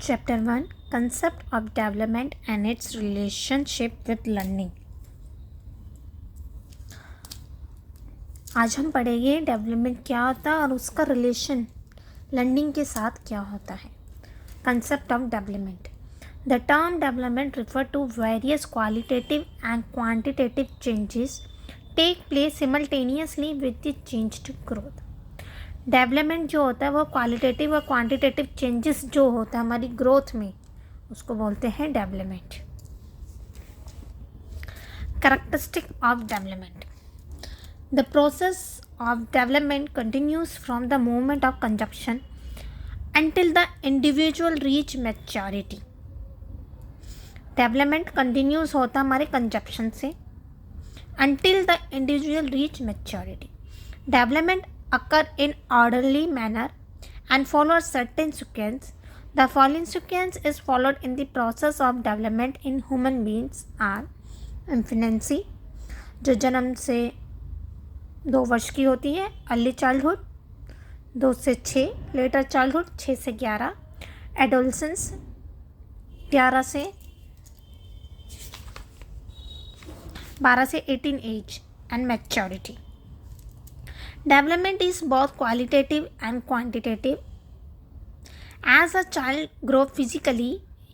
Chapter 1 Concept of Development and its Relationship with Learning। आज हम पढ़ेंगे डेवलपमेंट क्या होता है और उसका रिलेशन लर्निंग के साथ क्या होता है। Concept of development. The term development refer to various qualitative and quantitative changes take place simultaneously with the change to growth. Development जो होता है वो क्वालिटेटिव और क्वांटिटेटिव चेंजेस जो होता है हमारी ग्रोथ में, उसको बोलते हैं development. Characteristic of development. The process of development continues from the moment of consumption until the individual reach maturity। Development continues होता है हमारे कंजप्शन से until the individual reach maturity। Development occur in orderly manner and follow a certain sequence। The following sequence is followed in the process of development in human beings are infancy, जो जन्म से 2 वर्ष की होती है, early childhood 2 से 6, letter childhood 6 से 11, adolescence 11 से 12 से 18 age and maturity. Development is both qualitative and quantitative। As a child grows physically,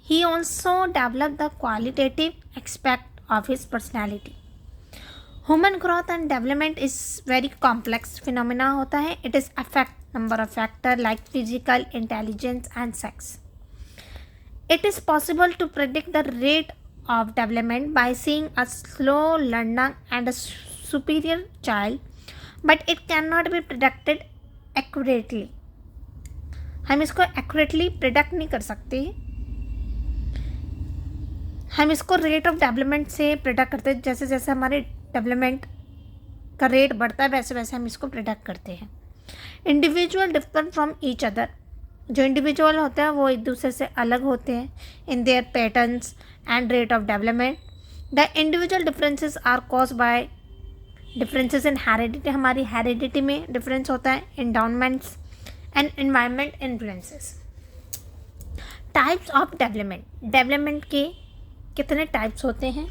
he also develops the qualitative aspect of his personality। Human growth and development is very complex phenomena होता है। It is affect number of factors like physical, intelligence and sex। It is possible to predict the rate of development by seeing a slow learner and a superior child, but it can not be predicted accurately. हम इसको accurately predict नहीं कर सकते। हम इसको rate of development से predict करते हैं। जैसे जैसे हमारे डेवलपमेंट का रेट बढ़ता है वैसे वैसे हम इसको प्रिडिक्ट करते हैं। Individual different from each other. जो इंडिविजुअल होते हैं वो एक दूसरे से अलग होते हैं in their patterns and rate of development. The individual differences are cause by differences in heredity. हमारी हेरिडिटी में डिफरेंस होता है, endowments and environment influences. Types of development. Development के कितने टाइप्स होते हैं?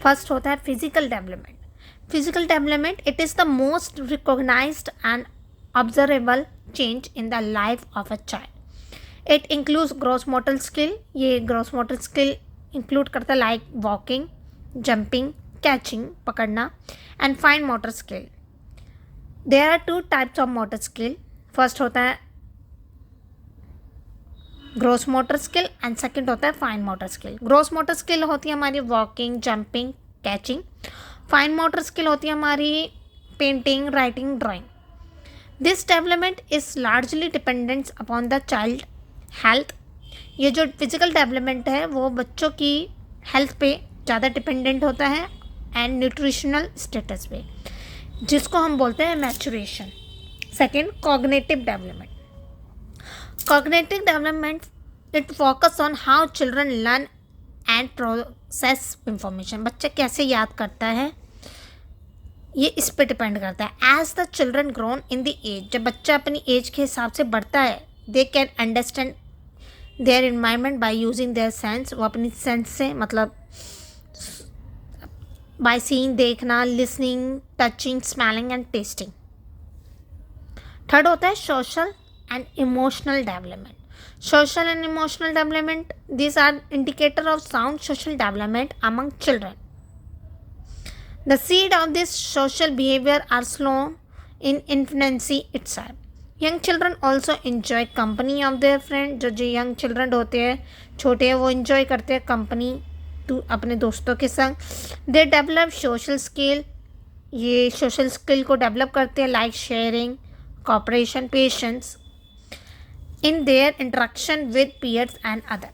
फर्स्ट होता है physical development. Physical development it is the most recognised and observable change in the life of a child. It includes gross motor skill. ये gross motor skill include करता है like walking, jumping, catching पकड़ना, and fine motor skill. There are 2 types of motor skill. First होता है gross motor skill and second होता है fine motor skill. Gross motor skill होती है हमारी walking, jumping, catching. Fine motor skill होती है हमारी painting, writing, drawing. This development is largely dependent upon the child health. ये जो फिजिकल डेवलपमेंट है वो बच्चों की हेल्थ पे ज़्यादा डिपेंडेंट होता है एंड न्यूट्रिशनल स्टेटस पे, जिसको हम बोलते हैं maturation. Second, cognitive development. Cognitive development it focus on how children learn and process information. बच्चा कैसे याद करता है ये इस पे डिपेंड करता है। As the children grown in the age, जब बच्चा अपनी एज के हिसाब से बढ़ता है, they can understand their environment by using their sense. वो अपनी सेंस से मतलब बाय सीइंग, देखना, listening, touching, smelling and tasting. Third होता है social and emotional development. Social and emotional development this are indicator of sound social development among children. The seed of this social behaviour are Sloane in infancy itself. Young children also enjoy company of their friend. जो young children होते हैं, छोटे हैं, वो enjoy करते हैं company अपने दोस्तों के संग। They develop social skill. ये सोशल स्किल को डेवलप करते हैं like sharing, cooperation, patience in their interaction with peers and other.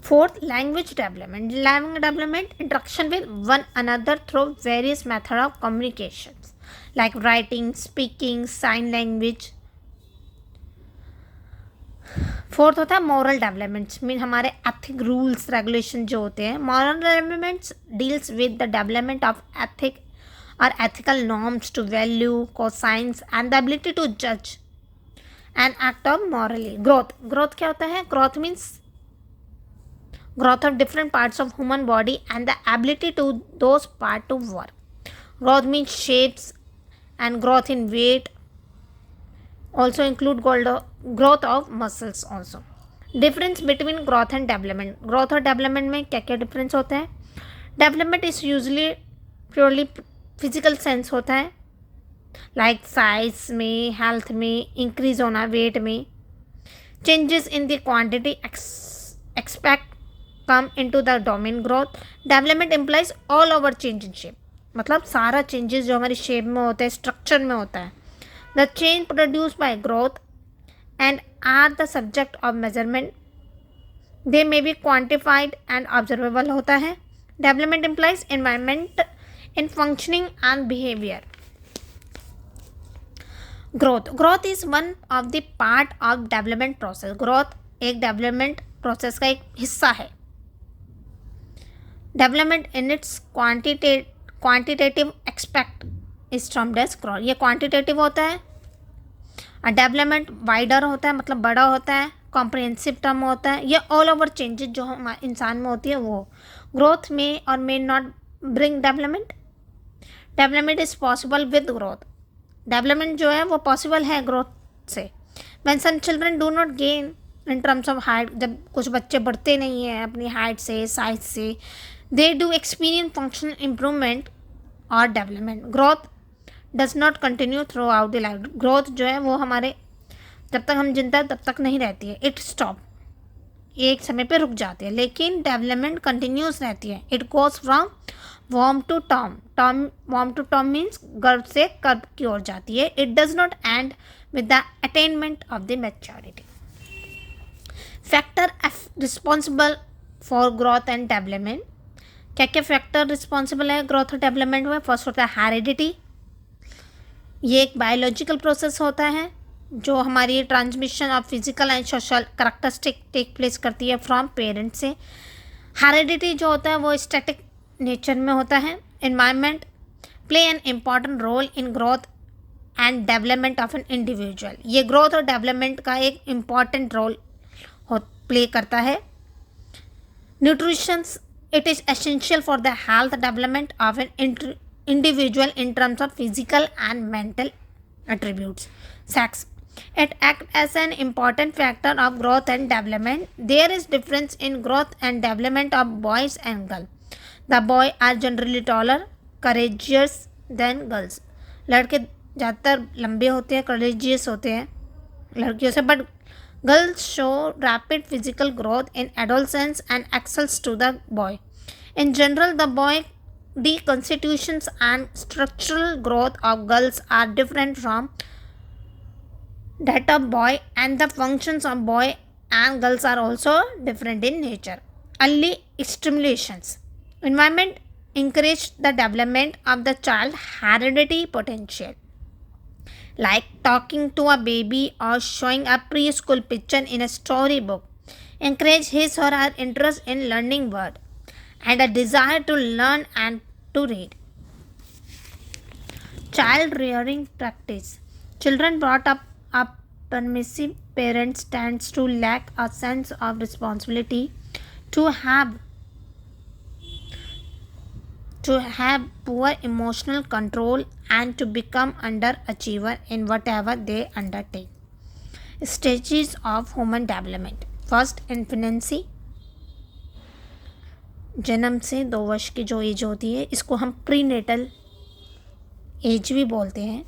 Fourth, language development. Language development interaction with one another through various method of communication like writing, speaking, sign language. Fourth होता है moral developments, mean हमारे ethic rules regulation जो होते हैं। Moral developments deals with the development of ethic or ethical norms to value, conscience, and the ability to judge and act on morally. Growth क्या होता है? Growth means growth of different parts of human body and the ability to those part to work. Growth means shapes and growth in weight, also include growth of muscles also. Difference between growth and development. Growth और development में क्या क्या difference होता है? Development is usually purely physical sense होता है, like size में, health में, इंक्रीज होना वेट में. Changes in the quantity expect come into the domain. Growth. Development implies all over change in shape, मतलब सारा चेंजेस जो हमारी शेप में होता है, स्ट्रक्चर में होता है. The change produce by growth and are the subject of measurement. They may be quantified and observable होता है. Development implies environment in functioning and behavior. Growth is one of the part of development process. Growth एक development process का एक हिस्सा है. Development in its quantitative aspect is termed as growth. ये quantitative होता है. डेवलपमेंट वाइडर होता है, मतलब बड़ा होता है, कॉम्प्रिहेंसिव टर्म होता है. ये ऑल ओवर चेंजेस जो हम इंसान में होती है वो. Growth may or may not bring development. Development is possible with growth. Development जो है वो पॉसिबल है ग्रोथ से. When some children do not gain in terms of height, जब कुछ बच्चे बढ़ते नहीं हैं अपनी हाइट से, साइज से, they do experience functional improvement और development. Growth does not continue throughout the life. Growth जो है वो हमारे जब तक हम जिंदा तब तक नहीं रहती है. इट स्टॉप, एक समय पे रुक जाती है. लेकिन डेवलपमेंट कंटिन्यूस रहती है. It goes from worm to term. Worm to term means गर्भ से कर्भ की ओर जाती है. It does not and with the attainment of the maturity. Factor responsible for growth and development. क्या क्या फैक्टर रिस्पॉन्सिबल है ग्रोथ और डेवलपमेंट में? फर्स्ट होता है हेरिडिटी. ये एक बायोलॉजिकल प्रोसेस होता है जो हमारी transmission of physical and social characteristic take place करती है फ्रॉम पेरेंट्स से. हेरिडिटी जो होता है वो स्टैटिक नेचर में होता है. Environment play an important role in growth and development of an individual. ये ग्रोथ और डेवलपमेंट का एक इम्पॉर्टेंट रोल प्ले करता है. Nutritions it is essential for the health development of an individual in terms of physical and mental attributes. Sex. It acts as an important factor of growth and development. There is difference in growth and development of boys and girls. The boys are generally taller, courageous than girls. लड़के ज़्यादातर लंबे होते हैं, courageous होते हैं लड़कियों से, but girls show rapid physical growth in adolescence and excels to the boy. In general, the constitutions and structural growth of girls are different from that of boy, and the functions of boy and girls are also different in nature. Early stimulations. Environment encourage the development of the child hereditary potential, like talking to a baby or showing a preschool picture in a storybook. Encourage his or her interest in learning word and a desire to learn and to read. Child rearing practice. Children brought up a permissive parents tends to lack a sense of responsibility, to have poor emotional control, and to become underachiever in whatever they undertake. Stages of human development. First, infancy. जन्म से 2 वर्ष की जो as होती है इसको हम prenatal as भी बोलते हैं.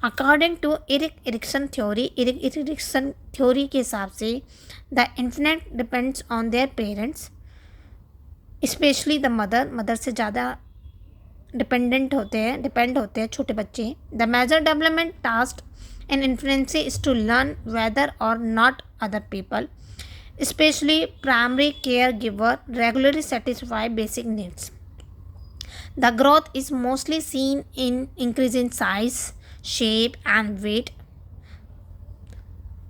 अकॉर्डिंग टू इरिक्सन थ्योरी के हिसाब से the infant depends on their parents, especially the mother से ज़्यादा डिपेंड होते हैं छोटे बच्चे. The major development task in infancy is to learn whether or not other people, especially primary caregiver, regularly satisfy basic needs. The growth is mostly seen in increase in size, shape and weight.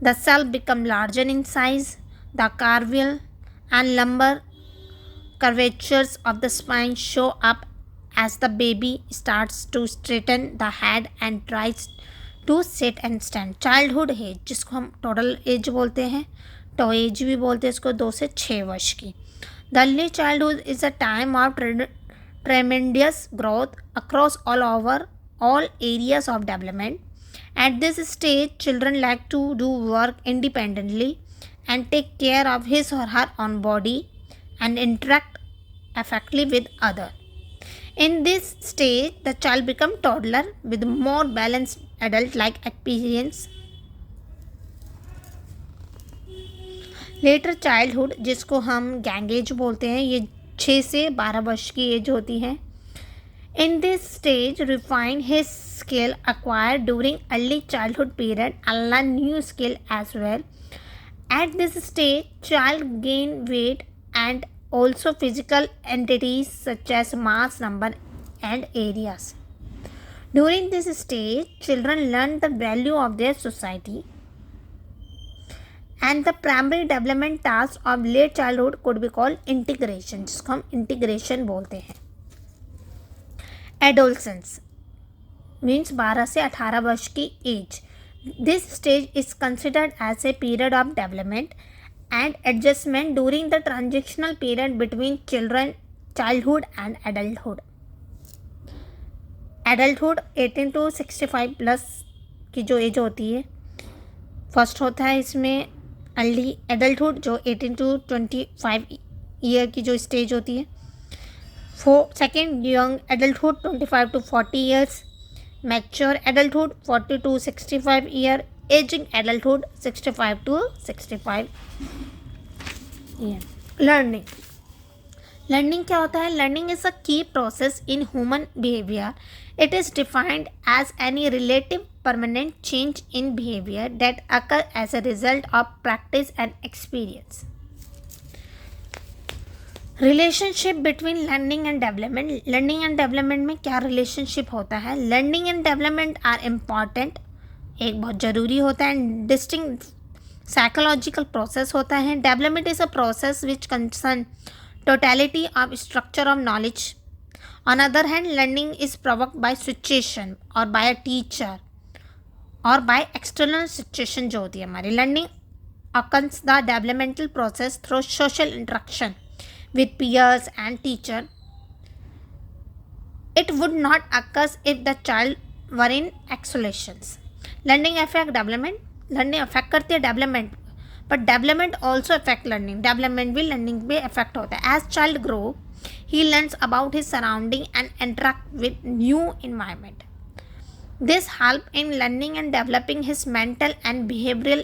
The cell become larger in size. The cardial and lumbar curvatures of the spine show up as the baby starts to straighten the head and tries to sit and stand. Childhood age, जिसको हम toddler age बोलते हैं, to as भी बोलते हैं इसको, 2 से 6 वर्ष की. The early childhood is a time of tremendous growth across all areas of development. At this stage, children like to do work independently and take care of his or her own body and interact effectively with others. In this stage, the child becomes toddler with more balanced adult-like appearance. Later childhood, जिसको हम gang as बोलते हैं, ये 6 से 12 वर्ष की as होती है. In this stage, refine his skill acquired during early childhood period and learn new skill as well. At this stage, child gain weight and also physical entities such as mass, number and areas. During this stage, children learn the value of their society. And the primary development task of late childhood could be called integration, जिसको हम integration बोलते हैं. Adolescence means 12 से 18 वर्ष की as. This stage is considered as a period of development and adjustment during the transitional period between childhood and adulthood. Adulthood 18 to 65 plus की जो as होती है, फर्स्ट होता है इसमें अर्ली एडल्टहुड जो 18 to 25 ईयर की जो स्टेज होती है. Second young adulthood 25 to 40 years. Mature adulthood 40 to 65 year. Ageing adulthood 65 to 65 year. Learning क्या होता है? Learning is a key process in human behaviour. It is defined as any relative permanent change in behavior that occur as a result of practice and experience. Relationship between learning and development. Learning and development में क्या relationship होता है? Learning and development are important, एक बहुत ज़रूरी होता है. Distinct psychological process होता है. Development is a process which concern totality of structure of knowledge. On other hand, learning is provoked by situation or by a teacher और by external situation जो होती है हमारी. Learning occurs the developmental process through social interaction with peers and teacher. It would not occurs if the child were in isolations. Learning affect development. Learning affect करती है development, but development also affect learning. Development भी learning पे affect होता है. As child grow he learns about his surrounding and interact with new environment. This help in learning and developing his mental and behavioral